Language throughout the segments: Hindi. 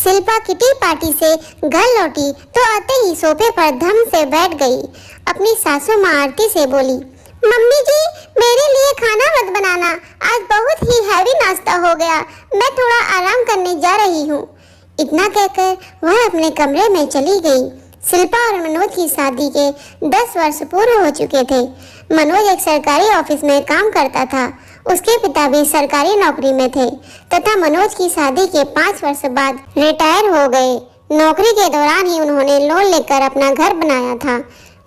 शिल्पा किटी पार्टी से घर लौटी तो आते ही सोफे पर धम से बैठ गई। अपनी सासू माँ आरती से बोली, मम्मी जी मेरे लिए खाना मत बनाना, आज बहुत ही हैवी नाश्ता हो गया, मैं थोड़ा आराम करने जा रही हूँ। इतना कहकर वह अपने कमरे में चली गई। शिल्पा और मनोज की शादी के 10 वर्ष पूरे हो चुके थे। मनोज एक सरकारी ऑफिस में काम करता था। उसके पिता भी सरकारी नौकरी में थे तथा मनोज की शादी के 5 वर्ष बाद रिटायर हो गए। नौकरी के दौरान ही उन्होंने लोन लेकर अपना घर बनाया था।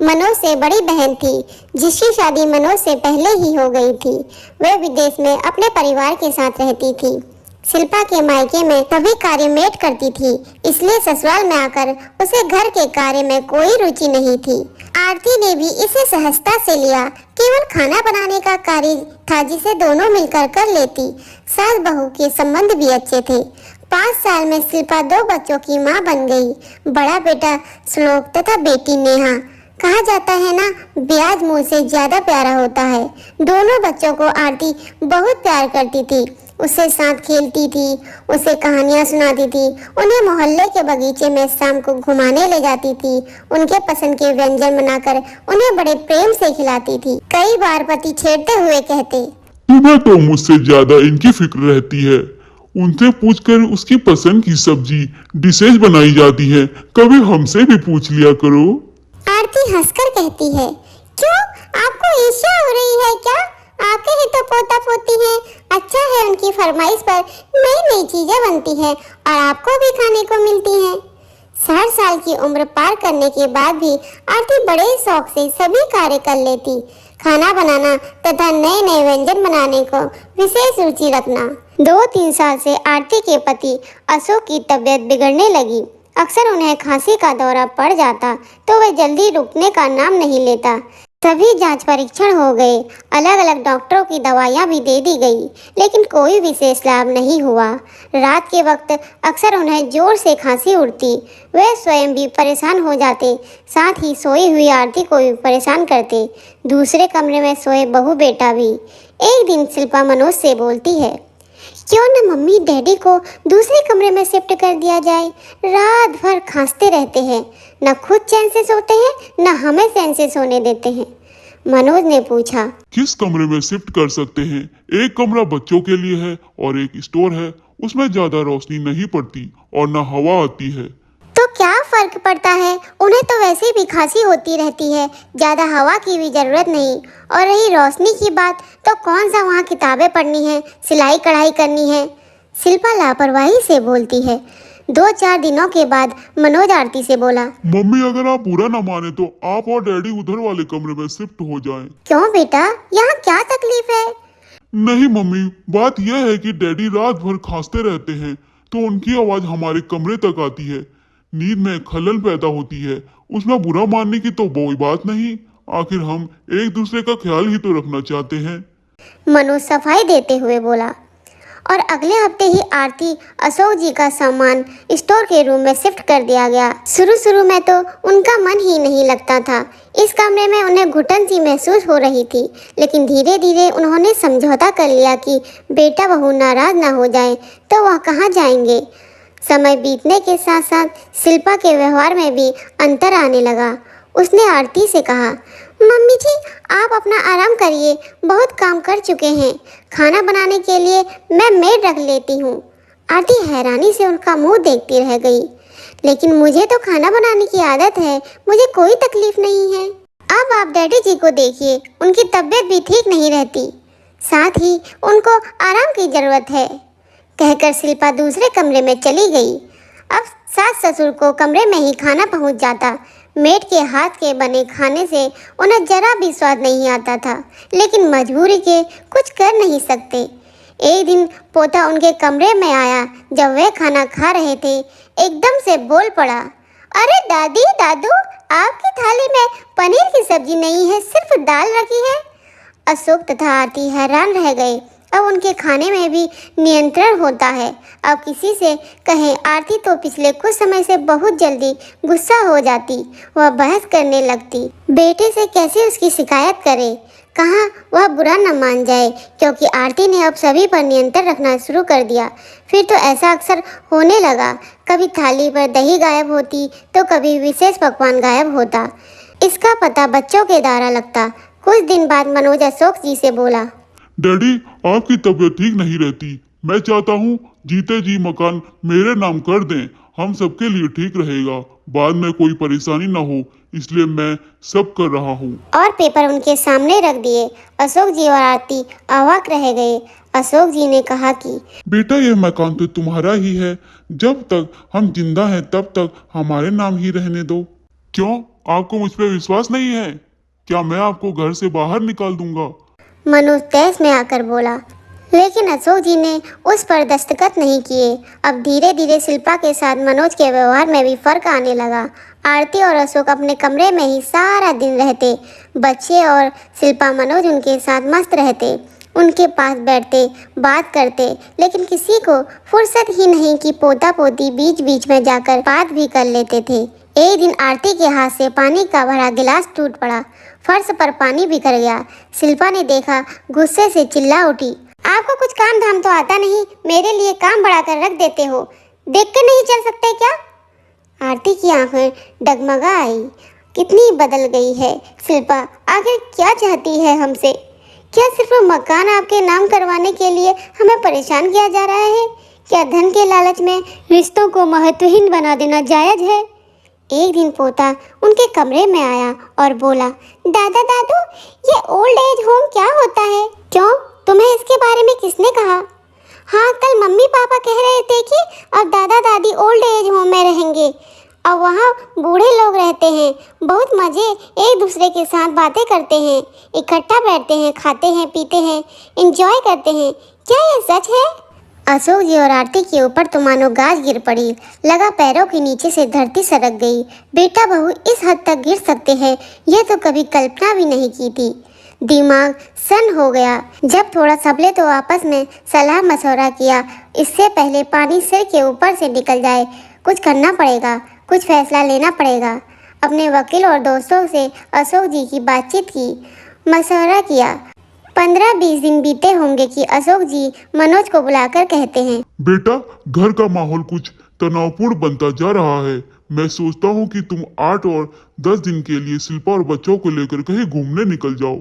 मनोज से बड़ी बहन थी जिसकी शादी मनोज से पहले ही हो गई थी। वह विदेश में अपने परिवार के साथ रहती थी। शिल्पा के मायके में सभी कार्य मेट करती थी, इसलिए ससुराल में आकर उसे घर के कार्य में कोई रुचि नहीं थी। आरती ने भी इसे सहजता से लिया। केवल खाना बनाने का कार्य था जिसे दोनों मिलकर कर लेती। सास बहू के संबंध भी अच्छे थे। 5 साल में शिल्पा 2 बच्चों की मां बन गई। बड़ा बेटा श्लोक तथा बेटी नेहा। कहा जाता है ना, ब्याज मुंह से ज्यादा प्यारा होता है। दोनों बच्चों को आरती बहुत प्यार करती थी। उससे साथ खेलती थी, उसे कहानियां सुनाती थी, उन्हें मोहल्ले के बगीचे में शाम को घुमाने ले जाती थी। उनके पसंद के व्यंजन बनाकर उन्हें बड़े प्रेम से खिलाती थी। कई बार पति छेड़ते हुए कहते, तुम्हें तो मुझसे ज्यादा इनकी फिक्र रहती है। उनसे पूछकर उसकी पसंद की सब्जी डिशेज बनाई जाती है, कभी हमसे भी पूछ लिया करो। आरती हंसकर कहती है, क्यों आपको ईर्ष्या हो रही है क्या? आपके ही तो पोता पोती हैं। अच्छा है उनकी फरमाइश पर नई नई चीजें बनती हैं और आपको भी खाने को मिलती हैं। 60 साल की उम्र पार करने के बाद भी आरती बड़े शौक से सभी कार्य कर लेती। खाना बनाना तथा नए नए व्यंजन बनाने को विशेष रुचि रखना। 2-3 साल से आरती के पति अशोक की तबीयत बिगड़ने लगी। अक्सर उन्हें खांसी का दौरा पड़ जाता तो वह जल्दी रुकने का नाम नहीं लेता। सभी जांच परीक्षण हो गए, अलग अलग डॉक्टरों की दवाइयां भी दे दी गई, लेकिन कोई विशेष लाभ नहीं हुआ। रात के वक्त अक्सर उन्हें जोर से खांसी उठती। वे स्वयं भी परेशान हो जाते, साथ ही सोई हुई आरती को भी परेशान करते। दूसरे कमरे में सोए बहू बेटा भी। एक दिन शिल्पा मनोज से बोलती है, क्यों न मम्मी डैडी को दूसरे कमरे में शिफ्ट कर दिया जाए। रात भर खांसते रहते हैं, न खुद चैन से सोते हैं न हमें चैन से सोने देते हैं। मनोज ने पूछा, किस कमरे में शिफ्ट कर सकते हैं? एक कमरा बच्चों के लिए है और एक स्टोर है, उसमें ज्यादा रोशनी नहीं पड़ती और न हवा आती है। तो क्या फर्क पड़ता है, उन्हें तो वैसे भी खांसी होती रहती है, ज्यादा हवा की भी जरूरत नहीं। और रही रोशनी की बात, तो कौन सा वहाँ किताबें पढ़नी है, सिलाई कढ़ाई करनी है। शिल्पा लापरवाही से बोलती है। 2-4 दिनों के बाद मनोज आरती से बोला, मम्मी अगर आप बुरा न माने तो आप और डैडी उधर वाले कमरे में शिफ्ट हो जाएं। क्यों बेटा, यहाँ क्या तकलीफ है? नहीं मम्मी, बात यह है कि डैडी रात भर खांसते रहते हैं तो उनकी आवाज हमारे कमरे तक आती है। नींद में खलल पैदा होती है। उसमें बुरा मानने की तो कोई बात नहीं, आखिर हम एक दूसरे का ख्याल ही तो रखना चाहते हैं। मनोज सफाई देते हुए बोला। और अगले हफ्ते ही आरती अशोक जी का सामान स्टोर के रूम में शिफ्ट कर दिया गया। शुरू में तो उनका मन ही नहीं लगता था। इस कमरे में उन्हें घुटन सी महसूस हो रही थी, लेकिन धीरे धीरे उन्होंने समझौता कर लिया कि बेटा बहू नाराज ना हो जाए तो वह कहाँ जाएंगे। समय बीतने के साथ साथ शिल्पा के व्यवहार में भी अंतर आने लगा। उसने आरती से कहा, मम्मी जी आप अपना आराम करिए, बहुत काम कर चुके हैं। खाना बनाने के लिए मैं मेड रख लेती हूँ। आरती हैरानी से उनका मुंह देखती रह गई। लेकिन मुझे तो खाना बनाने की आदत है, मुझे कोई तकलीफ नहीं है। अब आप डैडी जी को देखिए, उनकी तबीयत भी ठीक नहीं रहती, साथ ही उनको आराम की ज़रूरत है। कहकर शिल्पा दूसरे कमरे में चली गई। अब सास ससुर को कमरे में ही खाना पहुंच जाता। मेड के हाथ के बने खाने से उन्हें जरा भी स्वाद नहीं आता था, लेकिन मजबूरी के कुछ कर नहीं सकते। एक दिन पोता उनके कमरे में आया। जब वे खाना खा रहे थे, एकदम से बोल पड़ा, अरे दादी दादू, आपकी थाली में पनीर की सब्जी नहीं है, सिर्फ दाल रखी है। अशोक तथा आरती हैरान रह गए। अब उनके खाने में भी नियंत्रण होता है। अब किसी से कहें आरती तो पिछले कुछ समय से बहुत जल्दी गुस्सा हो जाती, वह बहस करने लगती। बेटे से कैसे उसकी शिकायत करे, कहाँ वह बुरा न मान जाए, क्योंकि आरती ने अब सभी पर नियंत्रण रखना शुरू कर दिया। फिर तो ऐसा अक्सर होने लगा, कभी थाली पर दही गायब होती तो कभी विशेष पकवान गायब होता। इसका पता बच्चों के द्वारा लगता। कुछ दिन बाद मनोज अशोक जी से बोला, डैडी, आपकी तबीयत ठीक नहीं रहती। मैं चाहता हूँ जीते जी मकान मेरे नाम कर दें, हम सबके लिए ठीक रहेगा, बाद में कोई परेशानी ना हो, इसलिए मैं सब कर रहा हूँ। और पेपर उनके सामने रख दिए। अशोक जी और आरती अवाक रह गए। अशोक जी ने कहा कि बेटा, यह मकान तो तुम्हारा ही है, जब तक हम जिंदा हैं तब तक हमारे नाम ही रहने दो। क्यों, आपको मुझ पर विश्वास नहीं है? क्या मैं आपको घर से बाहर निकाल दूंगा? मनोज तैस में आकर बोला। लेकिन अशोक जी ने उस पर दस्तखत नहीं किए। अब धीरे धीरे शिल्पा के साथ मनोज के व्यवहार में भी फर्क आने लगा। आरती और अशोक अपने कमरे में ही सारा दिन रहते। बच्चे और शिल्पा मनोज उनके साथ मस्त रहते, उनके पास बैठते, बात करते, लेकिन किसी को फुर्सत ही नहीं कि पोता पोती बीच बीच में जाकर बात भी कर लेते थे। एक दिन आरती के हाथ से पानी का भरा गिलास टूट पड़ा, फर्श पर पानी बिखर गया। शिल्पा ने देखा, गुस्से से चिल्ला उठी, आपको कुछ काम धाम तो आता नहीं, मेरे लिए काम बढ़ा कर रख देते हो, देख कर नहीं चल सकते क्या? आरती की आंखें डगमगा आई। कितनी बदल गई है शिल्पा, आखिर क्या चाहती है हमसे? क्या सिर्फ मकान आपके नाम करवाने के लिए हमें परेशान किया जा रहा है? क्या धन के लालच में रिश्तों को महत्वहीन बना देना जायज है? एक दिन पोता उनके कमरे में आया और बोला, दादा दादू, ये ओल्ड एज होम क्या होता है? क्यों, तुम्हें इसके बारे में किसने कहा? हाँ, कल मम्मी पापा कह रहे थे कि अब दादा दादी ओल्ड एज होम में रहेंगे। अब वहाँ बूढ़े लोग रहते हैं, बहुत मज़े, एक दूसरे के साथ बातें करते हैं, इकट्ठा बैठते हैं, खाते हैं, पीते हैं, एंजॉय करते हैं। क्या यह सच है? अशोक जी और आरती के ऊपर तो मानो गाज गिर पड़ी, लगा पैरों के नीचे से धरती सरक गई। बेटा बहू इस हद तक गिर सकते हैं, यह तो कभी कल्पना भी नहीं की थी। दिमाग सन हो गया। जब थोड़ा संभले तो आपस में सलाह मशवरा किया, इससे पहले पानी सिर के ऊपर से निकल जाए, कुछ करना पड़ेगा, कुछ फैसला लेना पड़ेगा। अपने वकील और दोस्तों से अशोक जी की बातचीत की, मशवरा किया। 15-20 दिन बीते होंगे कि अशोक जी मनोज को बुलाकर कहते हैं, बेटा, घर का माहौल कुछ तनावपूर्ण बनता जा रहा है। मैं सोचता हूँ कि तुम 8 और 10 दिन के लिए शिल्पा और बच्चों को लेकर कहीं घूमने निकल जाओ।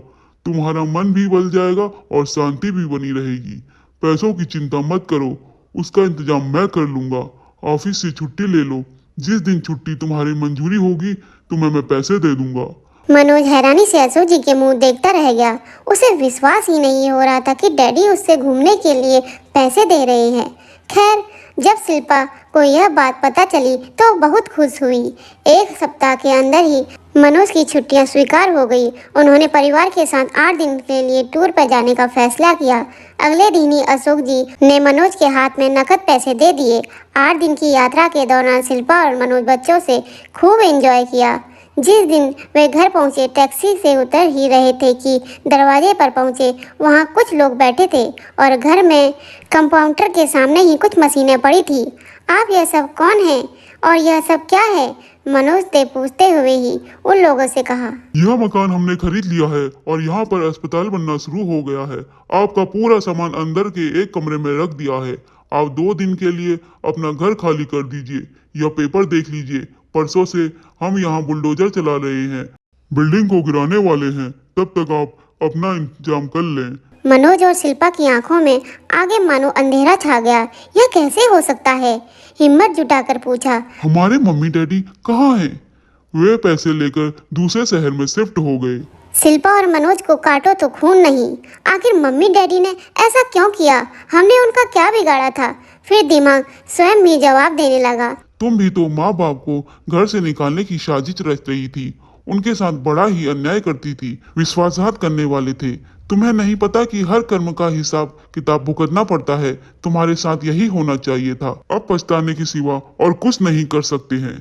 तुम्हारा मन भी बदल जाएगा और शांति भी बनी रहेगी। पैसों की चिंता मत करो, उसका इंतजाम मैं कर लूंगा। ऑफिस से छुट्टी ले लो, जिस दिन छुट्टी तुम्हारी मंजूरी होगी तुम्हें मैं पैसे दे दूंगा। मनोज हैरानी से अशोक जी के मुंह देखता रह गया। उसे विश्वास ही नहीं हो रहा था कि डैडी उससे घूमने के लिए पैसे दे रहे हैं। खैर, जब शिल्पा को यह बात पता चली तो बहुत खुश हुई। एक सप्ताह के अंदर ही मनोज की छुट्टियां स्वीकार हो गई। उन्होंने परिवार के साथ 8 दिन के लिए टूर पर जाने का फैसला किया। अगले दिन ही अशोक जी ने मनोज के हाथ में नकद पैसे दे दिए। 8 दिन की यात्रा के दौरान शिल्पा और मनोज बच्चों से खूब एंजॉय किया। जिस दिन वे घर पहुंचे, टैक्सी से उतर ही रहे थे कि दरवाजे पर पहुंचे। वहां कुछ लोग बैठे थे और घर में कंपाउंडर के सामने ही कुछ मशीनें पड़ी थी। आप यह सब कौन हैं और यह सब क्या है? मनोज ने पूछते हुए ही उन लोगों से कहा, यह मकान हमने खरीद लिया है और यहाँ पर अस्पताल बनना शुरू हो गया है। आपका पूरा सामान अंदर के एक कमरे में रख दिया है। आप 2 दिन के लिए अपना घर खाली कर दीजिए। यह पेपर देख लीजिए, परसों से हम यहाँ बुलडोजर चला रहे हैं, बिल्डिंग को गिराने वाले हैं। तब तक आप अपना इंतजाम कर लें। मनोज और शिल्पा की आंखों में आगे मानो अंधेरा छा गया। यह कैसे हो सकता है? हिम्मत जुटाकर पूछा, हमारे मम्मी डैडी कहाँ हैं? वे पैसे लेकर दूसरे शहर में शिफ्ट हो गए। शिल्पा और मनोज को काटो तो खून नहीं। आखिर मम्मी डैडी ने ऐसा क्यों किया? हमने उनका क्या बिगाड़ा था? फिर दिमाग स्वयं भी जवाब देने लगा, तुम भी तो माँ बाप को घर से निकालने की साजिश रच रही थी। उनके साथ बड़ा ही अन्याय करती थी, विश्वासघात करने वाले थे। तुम्हें नहीं पता कि हर कर्म का हिसाब किताब भुगतना पड़ता है। तुम्हारे साथ यही होना चाहिए था। अब पछताने के सिवा और कुछ नहीं कर सकते हैं।